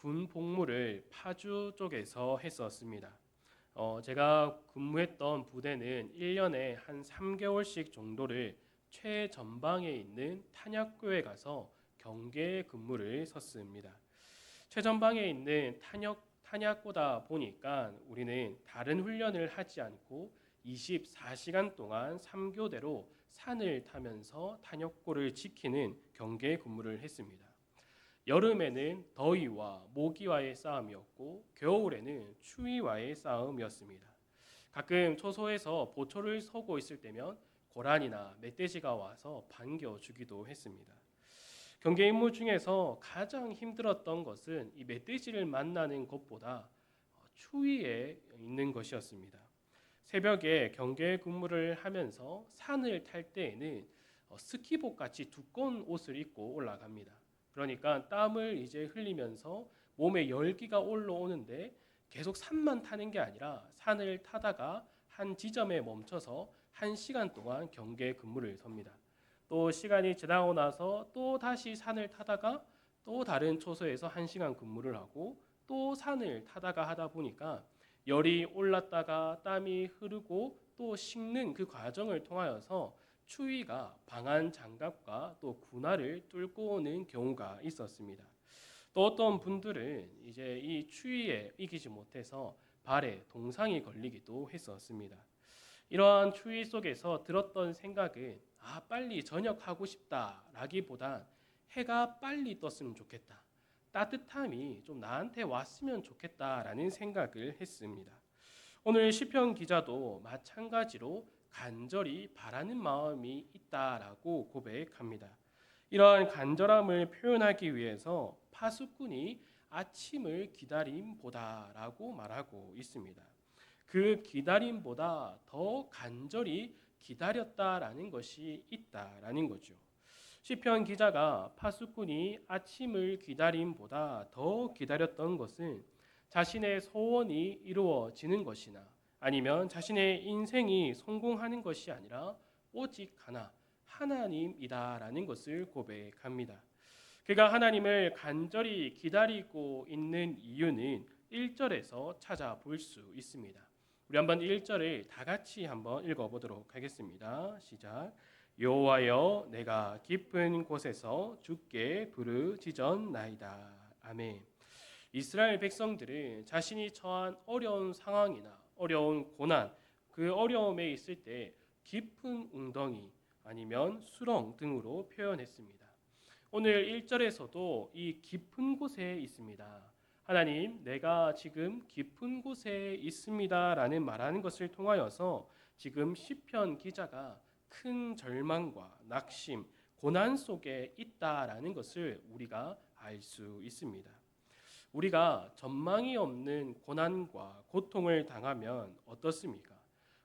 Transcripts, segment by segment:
군 복무를 파주 쪽에서 했었습니다. 제가 근무했던 부대는 1년에 한 3개월씩 정도를 최전방에 있는 탄약고에 가서 경계 근무를 섰습니다. 최전방에 있는 탄약고다 보니까 우리는 다른 훈련을 하지 않고 24시간 동안 3교대로 산을 타면서 탄약고를 지키는 경계 근무를 했습니다. 여름에는 더위와 모기와의 싸움이었고 겨울에는 추위와의 싸움이었습니다. 가끔 초소에서 보초를 서고 있을 때면 고란이나 멧돼지가 와서 반겨주기도 했습니다. 경계 임무 중에서 가장 힘들었던 것은 이 멧돼지를 만나는 것보다 추위에 있는 것이었습니다. 새벽에 경계 근무를 하면서 산을 탈 때에는 스키복 같이 두꺼운 옷을 입고 올라갑니다. 그러니까 땀을 이제 흘리면서 몸에 열기가 올라오는데 계속 산만 타는 게 아니라 산을 타다가 한 지점에 멈춰서 1시간 동안 경계 근무를 섭니다. 또 시간이 지나고 나서 또 다시 산을 타다가 또 다른 초소에서 1시간 근무를 하고 또 산을 타다가 하다 보니까 열이 올랐다가 땀이 흐르고 또 식는 그 과정을 통하여서 추위가 방한 장갑과 또 군화를 뚫고 오는 경우가 있었습니다. 또 어떤 분들은 이제 이 추위에 이기지 못해서 발에 동상이 걸리기도 했었습니다. 이러한 추위 속에서 들었던 생각은 빨리 전역하고 싶다라기보단 해가 빨리 떴으면 좋겠다. 따뜻함이 좀 나한테 왔으면 좋겠다라는 생각을 했습니다. 오늘 시편 기자도 마찬가지로 간절히 바라는 마음이 있다라고 고백합니다. 이러한 간절함을 표현하기 위해서 파수꾼이 아침을 기다림보다라고 말하고 있습니다. 그 기다림보다 더 간절히 기다렸다라는 것이 있다라는 거죠. 시편 기자가 파수꾼이 아침을 기다림보다 더 기다렸던 것은 자신의 소원이 이루어지는 것이나 아니면 자신의 인생이 성공하는 것이 아니라 오직 하나님이다라는 것을 고백합니다. 그가 하나님을 간절히 기다리고 있는 이유는 1절에서 찾아볼 수 있습니다. 우리 한번 1절을 다 같이 한번 읽어보도록 하겠습니다. 시작. 여호와여 내가 깊은 곳에서 주께 부르짖었나이다. 아멘. 이스라엘 백성들은 자신이 처한 어려운 상황이나 어려운 고난, 그 어려움에 있을 때 깊은 웅덩이 아니면 수렁 등으로 표현했습니다. 오늘 1절에서도 이 깊은 곳에 있습니다. 하나님, 내가 지금 깊은 곳에 있습니다 라는 말하는 것을 통하여서 지금 시편 기자가 큰 절망과 낙심, 고난 속에 있다라는 것을 우리가 알 수 있습니다. 우리가 전망이 없는 고난과 고통을 당하면 어떻습니까?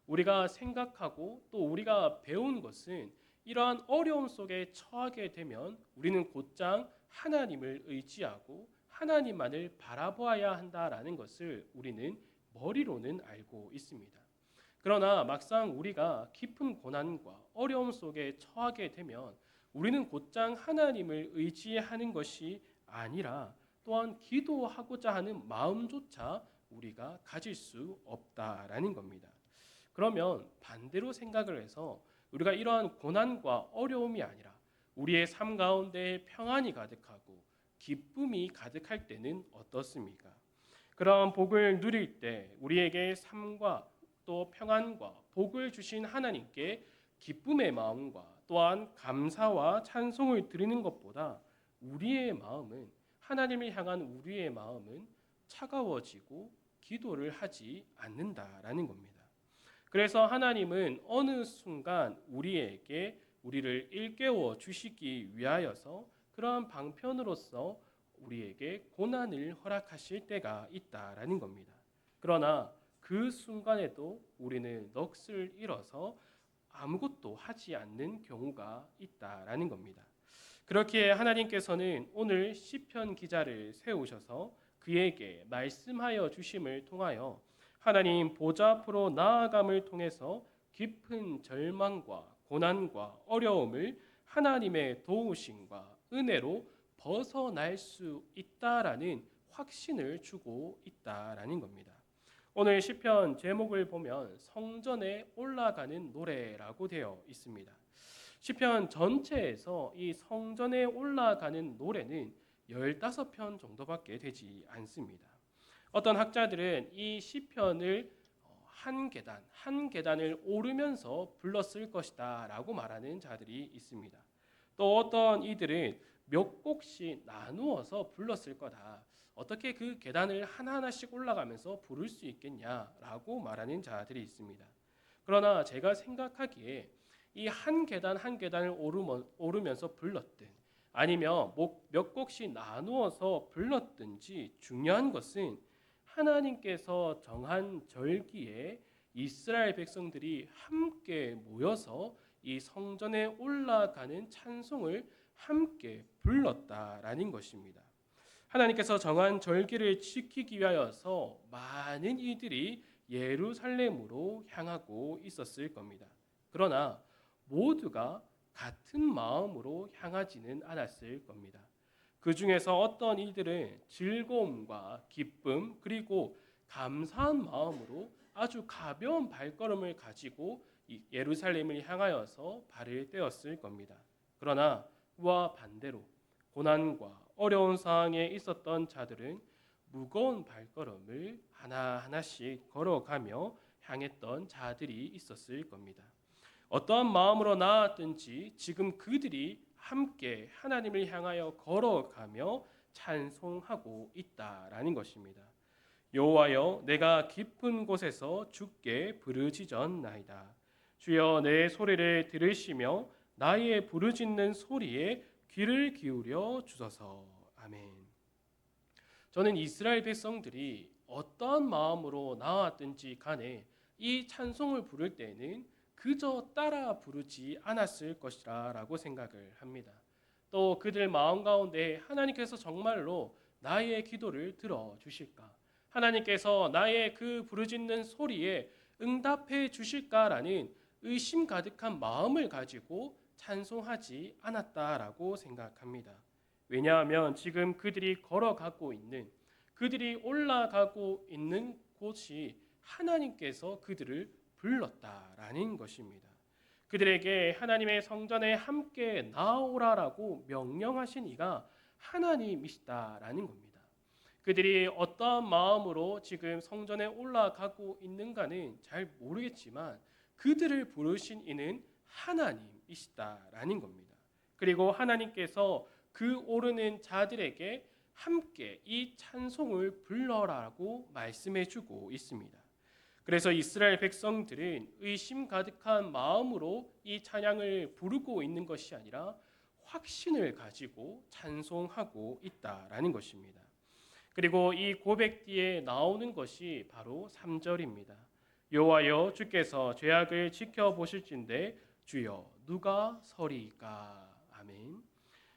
우리가 생각하고 또 우리가 배운 것은 이러한 어려움 속에 처하게 되면 우리는 곧장 하나님을 의지하고 하나님만을 바라보아야 한다라는 것을 우리는 머리로는 알고 있습니다. 그러나 막상 우리가 깊은 고난과 어려움 속에 처하게 되면 우리는 곧장 하나님을 의지하는 것이 아니라 또한 기도하고자 하는 마음조차 우리가 가질 수 없다라는 겁니다. 그러면 반대로 생각을 해서 우리가 이러한 고난과 어려움이 아니라 우리의 삶 가운데 평안이 가득하고 기쁨이 가득할 때는 어떻습니까? 그러한 복을 누릴 때 우리에게 삶과 또 평안과 복을 주신 하나님께 기쁨의 마음과 또한 감사와 찬송을 드리는 것보다 우리의 마음은 하나님을 향한 우리의 마음은 차가워지고 기도를 하지 않는다라는 겁니다. 그래서 하나님은 어느 순간 우리를 일깨워 주시기 위하여서 그러한 방편으로서 우리에게 고난을 허락하실 때가 있다라는 겁니다. 그러나 그 순간에도 우리는 넋을 잃어서 아무것도 하지 않는 경우가 있다라는 겁니다. 그렇게 하나님께서는 오늘 시편 기자를 세우셔서 그에게 말씀하여 주심을 통하여 하나님 보좌 앞으로 나아감을 통해서 깊은 절망과 고난과 어려움을 하나님의 도우심과 은혜로 벗어날 수 있다라는 확신을 주고 있다라는 겁니다. 오늘 시편 제목을 보면 성전에 올라가는 노래라고 되어 있습니다. 시편 전체에서 이 성전에 올라가는 노래는 15편 정도밖에 되지 않습니다. 어떤 학자들은 이 시편을 한 계단을 오르면서 불렀을 것이다라고 말하는 자들이 있습니다. 또 어떤 이들은 몇 곡씩 나누어서 불렀을 거다. 어떻게 그 계단을 하나하나씩 올라가면서 부를 수 있겠냐라고 말하는 자들이 있습니다. 그러나 제가 생각하기에 이 한 계단 한 계단을 오르면서 불렀든 아니면 몇 곡씩 나누어서 불렀든지 중요한 것은 하나님께서 정한 절기에 이스라엘 백성들이 함께 모여서 이 성전에 올라가는 찬송을 함께 불렀다라는 것입니다. 하나님께서 정한 절기를 지키기 위하여서 많은 이들이 예루살렘으로 향하고 있었을 겁니다. 그러나 모두가 같은 마음으로 향하지는 않았을 겁니다. 그 중에서 어떤 이들은 즐거움과 기쁨 그리고 감사한 마음으로 아주 가벼운 발걸음을 가지고 예루살렘을 향하여서 발을 떼었을 겁니다. 그러나 그와 반대로 고난과 어려운 상황에 있었던 자들은 무거운 발걸음을 하나하나씩 걸어가며 향했던 자들이 있었을 겁니다. 어떠한 마음으로 나았든지 지금 그들이 함께 하나님을 향하여 걸어가며 찬송하고 있다라는 것입니다. 여호와여, 내가 깊은 곳에서 주께 부르짖었나이다. 주여, 내 소리를 들으시며 나의 부르짖는 소리에 귀를 기울여 주소서. 아멘. 저는 이스라엘 백성들이 어떠한 마음으로 나왔든지 간에 이 찬송을 부를 때에는 그저 따라 부르지 않았을 것이라 라고 생각을 합니다. 또 그들 마음 가운데 하나님께서 정말로 나의 기도를 들어주실까? 하나님께서 나의 그 부르짖는 소리에 응답해 주실까라는 의심 가득한 마음을 가지고 찬송하지 않았다라고 생각합니다. 왜냐하면 지금 그들이 걸어가고 있는, 그들이 올라가고 있는 곳이 하나님께서 그들을 불렀다라는 것입니다. 그들에게 하나님의 성전에 함께 나오라라고 명령하신 이가 하나님이시다라는 겁니다. 그들이 어떠한 마음으로 지금 성전에 올라가고 있는가는 잘 모르겠지만 그들을 부르신 이는 하나님이시다라는 겁니다. 그리고 하나님께서 그 오르는 자들에게 함께 이 찬송을 불러라고 말씀해 주고 있습니다. 그래서 이스라엘 백성들은 의심 가득한 마음으로 이 찬양을 부르고 있는 것이 아니라 확신을 가지고 찬송하고 있다라는 것입니다. 그리고 이 고백 뒤에 나오는 것이 바로 3절입니다. 여호와여, 주께서 죄악을 지켜보실진대 주여 누가 서리이까. 아멘.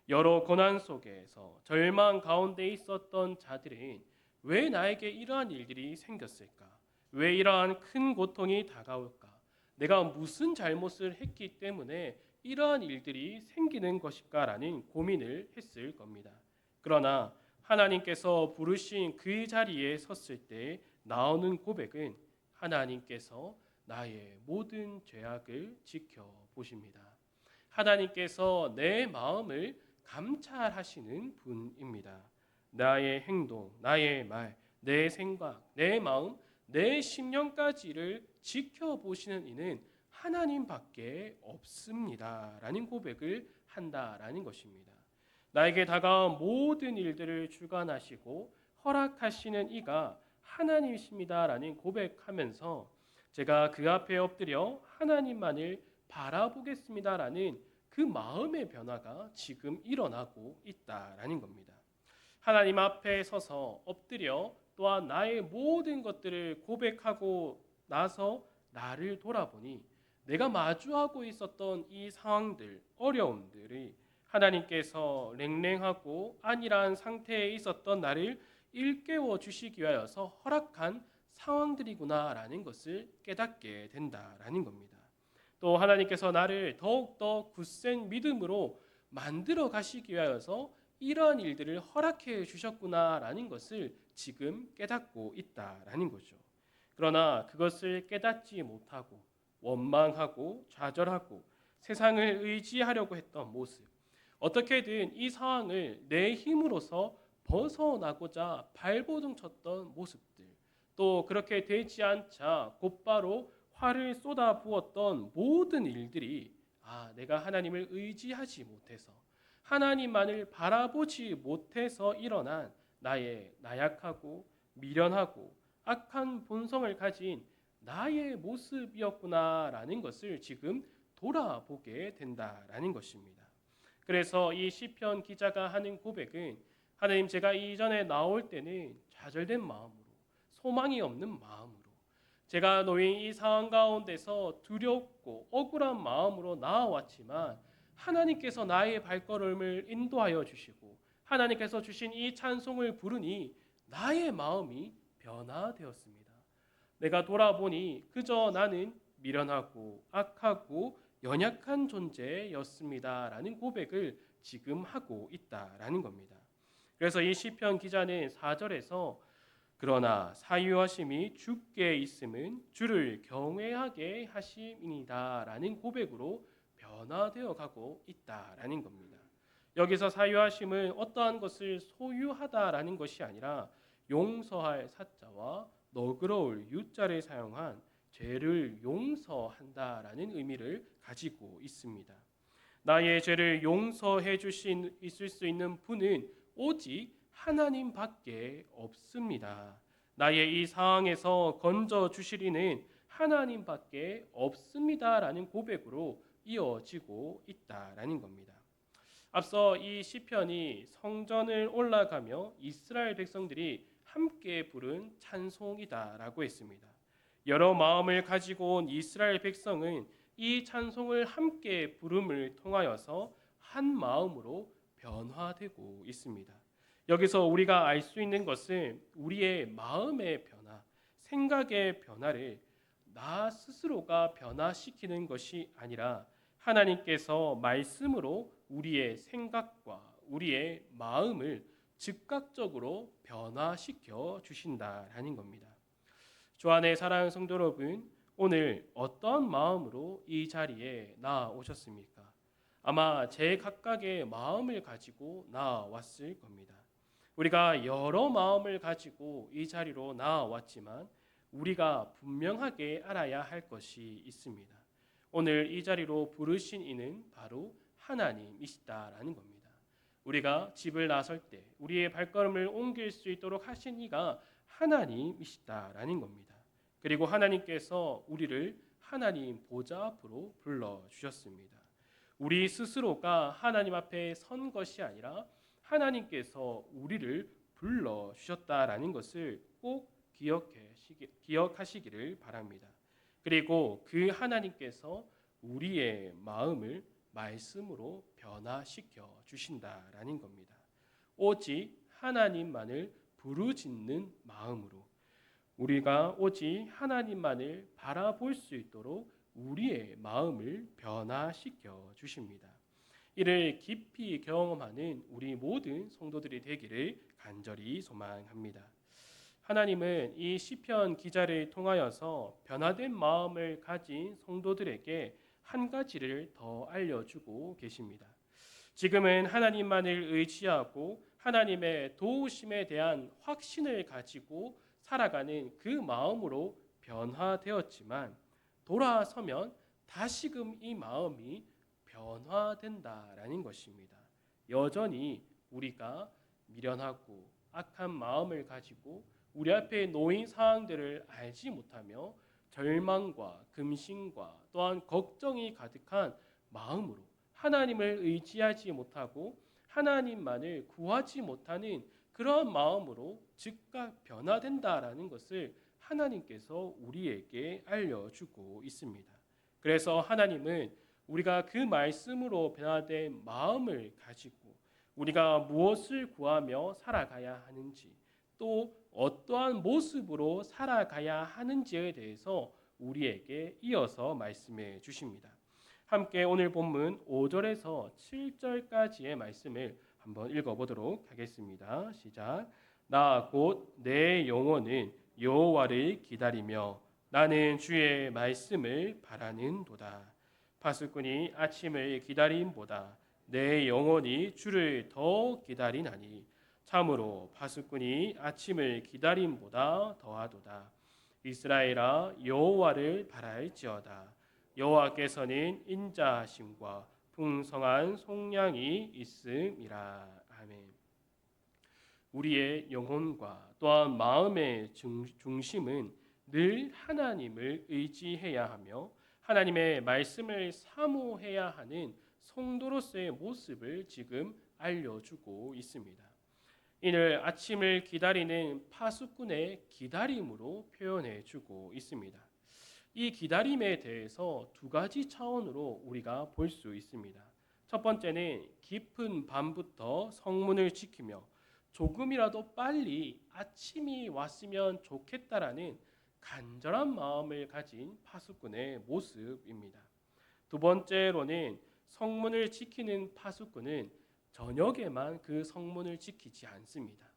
여러 고난 속에서 절망 가운데 있었던 자들은 왜 나에게 이러한 일들이 생겼을까? 왜 이러한 큰 고통이 다가올까? 내가 무슨 잘못을 했기 때문에 이러한 일들이 생기는 것일까라는 고민을 했을 겁니다. 그러나 하나님께서 부르신 그 자리에 섰을 때 나오는 고백은 하나님께서 나의 모든 죄악을 지켜보십니다. 하나님께서 내 마음을 감찰하시는 분입니다. 나의 행동, 나의 말, 내 생각, 내 마음, 내 심령까지를 지켜보시는 이는 하나님밖에 없습니다 라는 고백을 한다라는 것입니다. 나에게 다가온 모든 일들을 주관하시고 허락하시는 이가 하나님이십니다 라는 고백하면서 제가 그 앞에 엎드려 하나님만을 바라보겠습니다 라는 그 마음의 변화가 지금 일어나고 있다라는 겁니다. 하나님 앞에 서서 엎드려 또한 나의 모든 것들을 고백하고 나서 나를 돌아보니 내가 마주하고 있었던 이 상황들, 어려움들이 하나님께서 냉랭하고 안일한 상태에 있었던 나를 일깨워 주시기 위하여서 허락한 상황들이구나라는 것을 깨닫게 된다라는 겁니다. 또 하나님께서 나를 더욱더 굳센 믿음으로 만들어 가시기 위하여서 이러한 일들을 허락해 주셨구나라는 것을 지금 깨닫고 있다라는 거죠. 그러나 그것을 깨닫지 못하고 원망하고 좌절하고 세상을 의지하려고 했던 모습, 어떻게든 이 상황을 내 힘으로서 벗어나고자 발버둥 쳤던 모습들, 또 그렇게 되지 않자 곧바로 화를 쏟아부었던 모든 일들이 내가 하나님을 의지하지 못해서 하나님만을 바라보지 못해서 일어난 나의 나약하고 미련하고 악한 본성을 가진 나의 모습이었구나라는 것을 지금 돌아보게 된다라는 것입니다. 그래서 이 시편 기자가 하는 고백은 하나님, 제가 이전에 나올 때는 좌절된 마음으로, 소망이 없는 마음으로, 제가 놓인 이 상황 가운데서 두렵고 억울한 마음으로 나아왔지만 하나님께서 나의 발걸음을 인도하여 주시고 하나님께서 주신 이 찬송을 부르니 나의 마음이 변화되었습니다. 내가 돌아보니 그저 나는 미련하고 악하고 연약한 존재였습니다 라는 고백을 지금 하고 있다라는 겁니다. 그래서 이 시편 기자는 4절에서 그러나 사유하심이 주께 있음은 주를 경외하게 하심이니이다 라는 고백으로 변화되어 가고 있다라는 겁니다. 여기서 사유하심은 어떠한 것을 소유하다라는 것이 아니라 용서할 사자와 너그러울 유자를 사용한 죄를 용서한다라는 의미를 가지고 있습니다. 나의 죄를 용서해 주신 있을 수 있는 분은 오직 하나님밖에 없습니다. 나의 이 상황에서 건져 주시리는 하나님밖에 없습니다라는 고백으로 이어지고 있다라는 겁니다. 앞서 이 시편이 성전을 올라가며 이스라엘 백성들이 함께 부른 찬송이다라고 했습니다. 여러 마음을 가지고 온 이스라엘 백성은 이 찬송을 함께 부름을 통하여서 한 마음으로 변화되고 있습니다. 여기서 우리가 알 수 있는 것은 우리의 마음의 변화, 생각의 변화를 나 스스로가 변화시키는 것이 아니라 하나님께서 말씀으로 우리의 생각과 우리의 마음을 즉각적으로 변화시켜 주신다라는 겁니다. 주 안에 사랑하는 성도 여러분, 오늘 어떤 마음으로 이 자리에 나오셨습니까? 아마 제 각각의 마음을 가지고 나왔을 겁니다. 우리가 여러 마음을 가지고 이 자리로 나왔지만 우리가 분명하게 알아야 할 것이 있습니다. 오늘 이 자리로 부르신 이는 바로 하나님이시다라는 겁니다. 우리가 집을 나설 때 우리의 발걸음을 옮길 수 있도록 하신 이가 하나님이시다라는 겁니다. 그리고 하나님께서 우리를 하나님 보좌 앞으로 불러주셨습니다. 우리 스스로가 하나님 앞에 선 것이 아니라 하나님께서 우리를 불러주셨다라는 것을 꼭 기억하시기를 바랍니다. 그리고 그 하나님께서 우리의 마음을 말씀으로 변화시켜 주신다라는 겁니다. 오직 하나님만을 부르짖는 마음으로 우리가 오직 하나님만을 바라볼 수 있도록 우리의 마음을 변화시켜 주십니다. 이를 깊이 경험하는 우리 모든 성도들이 되기를 간절히 소망합니다. 하나님은 이 시편 기자를 통하여서 변화된 마음을 가진 성도들에게 한 가지를 더 알려주고 계십니다. 지금은 하나님만을 의지하고 하나님의 도우심에 대한 확신을 가지고 살아가는 그 마음으로 변화되었지만 돌아서면 다시금 이 마음이 변화된다라는 것입니다. 여전히 우리가 미련하고 악한 마음을 가지고 우리 앞에 놓인 상황들을 알지 못하며 절망과 금신과 또한 걱정이 가득한 마음으로 하나님을 의지하지 못하고 하나님만을 구하지 못하는 그런 마음으로 즉각 변화된다라는 것을 하나님께서 우리에게 알려주고 있습니다. 그래서 하나님은 우리가 그 말씀으로 변화된 마음을 가지고 우리가 무엇을 구하며 살아가야 하는지 또 어떠한 모습으로 살아가야 하는지에 대해서 우리에게 이어서 말씀해 주십니다. 함께 오늘 본문 5절에서 7절까지의 말씀을 한번 읽어보도록 하겠습니다. 시작. 나 곧 내 영혼은 여호와를 기다리며 나는 주의 말씀을 바라는도다. 파수꾼이 아침을 기다림보다 내 영혼이 주를 더 기다리나니 참으로 파수꾼이 아침을 기다림보다 더하도다. 이스라엘아 여호와를 바랄지어다. 여호와께서는 인자하심과 풍성한 속량이 있음이라. 아멘. 우리의 영혼과 또한 마음의 중심은 늘 하나님을 의지해야 하며 하나님의 말씀을 사모해야 하는 성도로서의 모습을 지금 알려주고 있습니다. 이를 아침을 기다리는 파수꾼의 기다림으로 표현해주고 있습니다. 이 기다림에 대해서 두 가지 차원으로 우리가 볼 수 있습니다. 첫 번째는 깊은 밤부터 성문을 지키며 조금이라도 빨리 아침이 왔으면 좋겠다라는 간절한 마음을 가진 파수꾼의 모습입니다. 두 번째로는 성문을 지키는 파수꾼은 저녁에만 그 성문을 지키지 않습니다.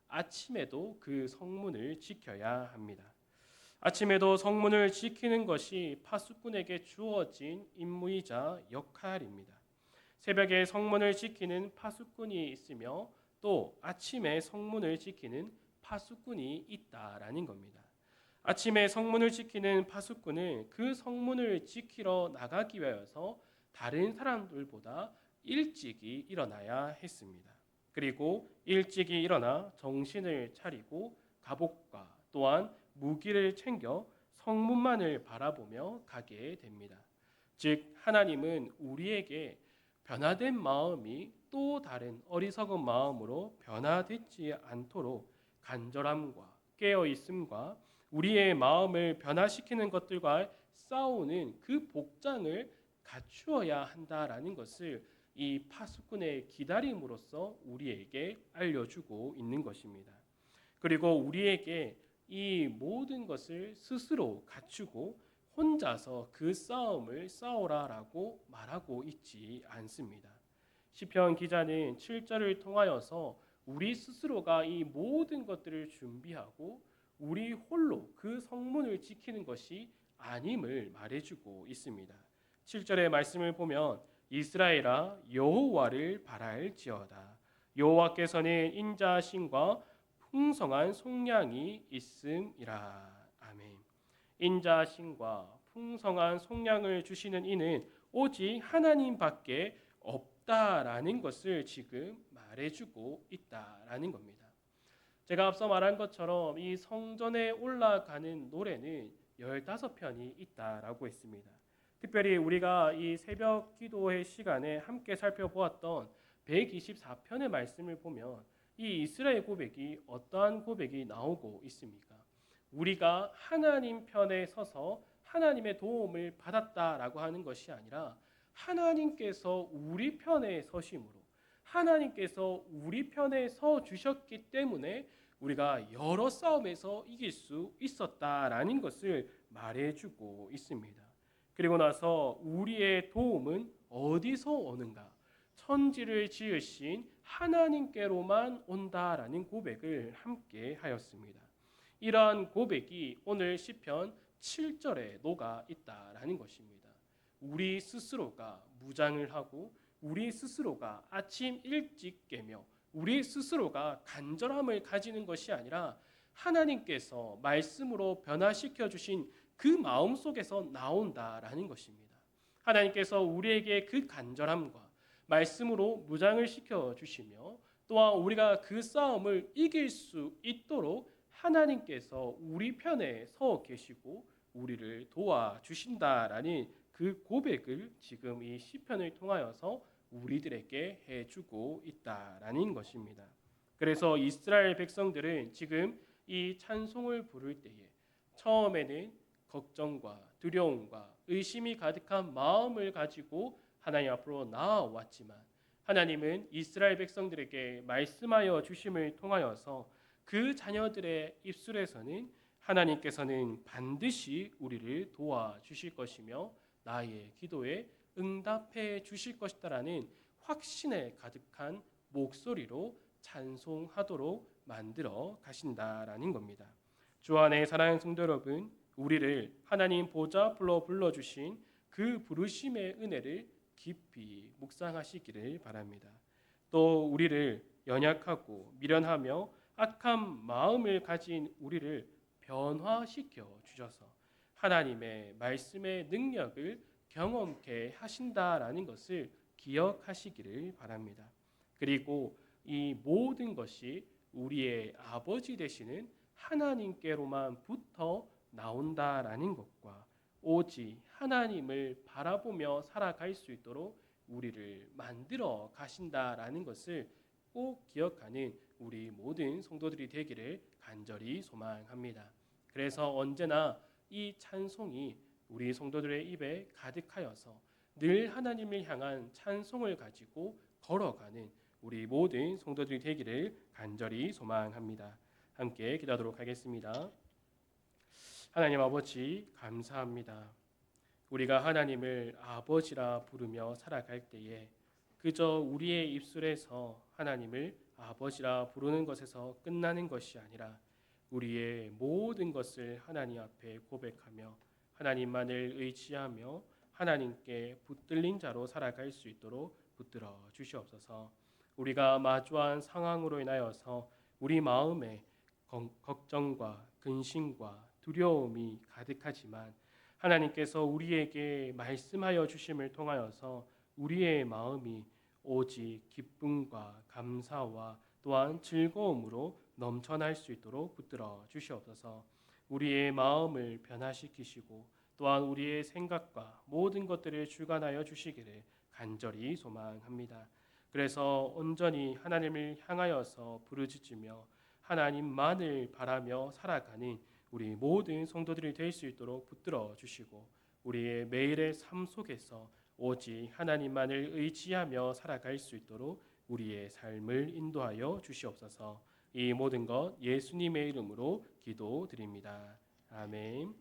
아침에도 그 성문을 지켜야 합니다. 아침에도 성문을 지키는 것이 파수꾼에게 주어진 임무이자 역할입니다. 새벽에 성문을 지키는 파수꾼이 있으며 또 아침에 성문을 지키는 파수꾼이 있다라는 겁니다. 아침에 성문을 지키는 파수꾼은 그 성문을 지키러 나가기 위해서 다른 사람들보다 일찍이 일어나야 했습니다. 그리고 일찍이 일어나 정신을 차리고 갑옷과 또한 무기를 챙겨 성문만을 바라보며 가게 됩니다. 즉 하나님은 우리에게 변화된 마음이 또 다른 어리석은 마음으로 변화되지 않도록 간절함과 깨어있음과 우리의 마음을 변화시키는 것들과 싸우는 그 복장을 갖추어야 한다라는 것을 이 파수꾼의 기다림으로써 우리에게 알려주고 있는 것입니다. 그리고 우리에게 이 모든 것을 스스로 갖추고 혼자서 그 싸움을 싸우라라고 말하고 있지 않습니다. 시편 기자는 7절을 통하여서 우리 스스로가 이 모든 것들을 준비하고 우리 홀로 그 성문을 지키는 것이 아님을 말해주고 있습니다. 7절의 말씀을 보면 이스라엘아 여호와를 바랄지어다. 여호와께서는 인자하심과 풍성한 속량이 있음이라. 아멘. 인자하심과 풍성한 속량을 주시는 이는 오직 하나님밖에 없다라는 것을 지금 말해주고 있다라는 겁니다. 제가 앞서 말한 것처럼 이 성전에 올라가는 노래는 15편이 있다라고 했습니다. 특별히 우리가 이 새벽 기도의 시간에 함께 살펴보았던 124편의 말씀을 보면 이 이스라엘 고백이 어떠한 고백이 나오고 있습니까? 우리가 하나님 편에 서서 하나님의 도움을 받았다라고 하는 것이 아니라 하나님께서 우리 편에 서심으로 하나님께서 우리 편에 서 주셨기 때문에 우리가 여러 싸움에서 이길 수 있었다라는 것을 말해주고 있습니다. 그리고 나서 우리의 도움은 어디서 오는가? 천지를 지으신 하나님께로만 온다라는 고백을 함께 하였습니다. 이러한 고백이 오늘 시편 7절에 녹아 있다라는 것입니다. 우리 스스로가 무장을 하고 우리 스스로가 아침 일찍 깨며 우리 스스로가 간절함을 가지는 것이 아니라 하나님께서 말씀으로 변화시켜 주신 그 마음 속에서 나온다라는 것입니다. 하나님께서 우리에게 그 간절함과 말씀으로 무장을 시켜 주시며 또한 우리가 그 싸움을 이길 수 있도록 하나님께서 우리 편에 서 계시고 우리를 도와주신다라는 그 고백을 지금 이 시편을 통하여서 우리들에게 해주고 있다라는 것입니다. 그래서 이스라엘 백성들은 지금 이 찬송을 부를 때에 처음에는 걱정과 두려움과 의심이 가득한 마음을 가지고 하나님 앞으로 나아왔지만 하나님은 이스라엘 백성들에게 말씀하여 주심을 통하여서 그 자녀들의 입술에서는 하나님께서는 반드시 우리를 도와주실 것이며 나의 기도에 응답해 주실 것이다라는 확신에 가득한 목소리로 찬송하도록 만들어 가신다라는 겁니다. 주 안에 사랑하는 성도 여러분, 우리를 하나님 보좌 앞으로 불러주신 그 부르심의 은혜를 깊이 묵상하시기를 바랍니다. 또 우리를 연약하고 미련하며 악한 마음을 가진 우리를 변화시켜 주셔서 하나님의 말씀의 능력을 경험케 하신다라는 것을 기억하시기를 바랍니다. 그리고 이 모든 것이 우리의 아버지 되시는 하나님께로만부터 나온다라는 것과 오직 하나님을 바라보며 살아갈 수 있도록 우리를 만들어 가신다라는 것을 꼭 기억하는 우리 모든 성도들이 되기를 간절히 소망합니다. 그래서 언제나 이 찬송이 우리 성도들의 입에 가득하여서 늘 하나님을 향한 찬송을 가지고 걸어가는 우리 모든 성도들이 되기를 간절히 소망합니다. 함께 기도하도록 하겠습니다. 하나님 아버지 감사합니다. 우리가 하나님을 아버지라 부르며 살아갈 때에 그저 우리의 입술에서 하나님을 아버지라 부르는 것에서 끝나는 것이 아니라 우리의 모든 것을 하나님 앞에 고백하며 하나님만을 의지하며 하나님께 붙들린 자로 살아갈 수 있도록 붙들어 주시옵소서. 우리가 마주한 상황으로 인하여서 우리 마음에 걱정과 근심과 두려움이 가득하지만 하나님께서 우리에게 말씀하여 주심을 통하여서 우리의 마음이 오직 기쁨과 감사와 또한 즐거움으로 넘쳐날 수 있도록 붙들어 주시옵소서. 우리의 마음을 변화시키시고 또한 우리의 생각과 모든 것들을 주관하여 주시기를 간절히 소망합니다. 그래서 온전히 하나님을 향하여서 부르짖으며 하나님만을 바라며 살아가는 우리 모든 성도들이 될 수 있도록 붙들어 주시고 우리의 매일의 삶 속에서 오직 하나님만을 의지하며 살아갈 수 있도록 우리의 삶을 인도하여 주시옵소서. 이 모든 것 예수님의 이름으로 기도드립니다. 아멘.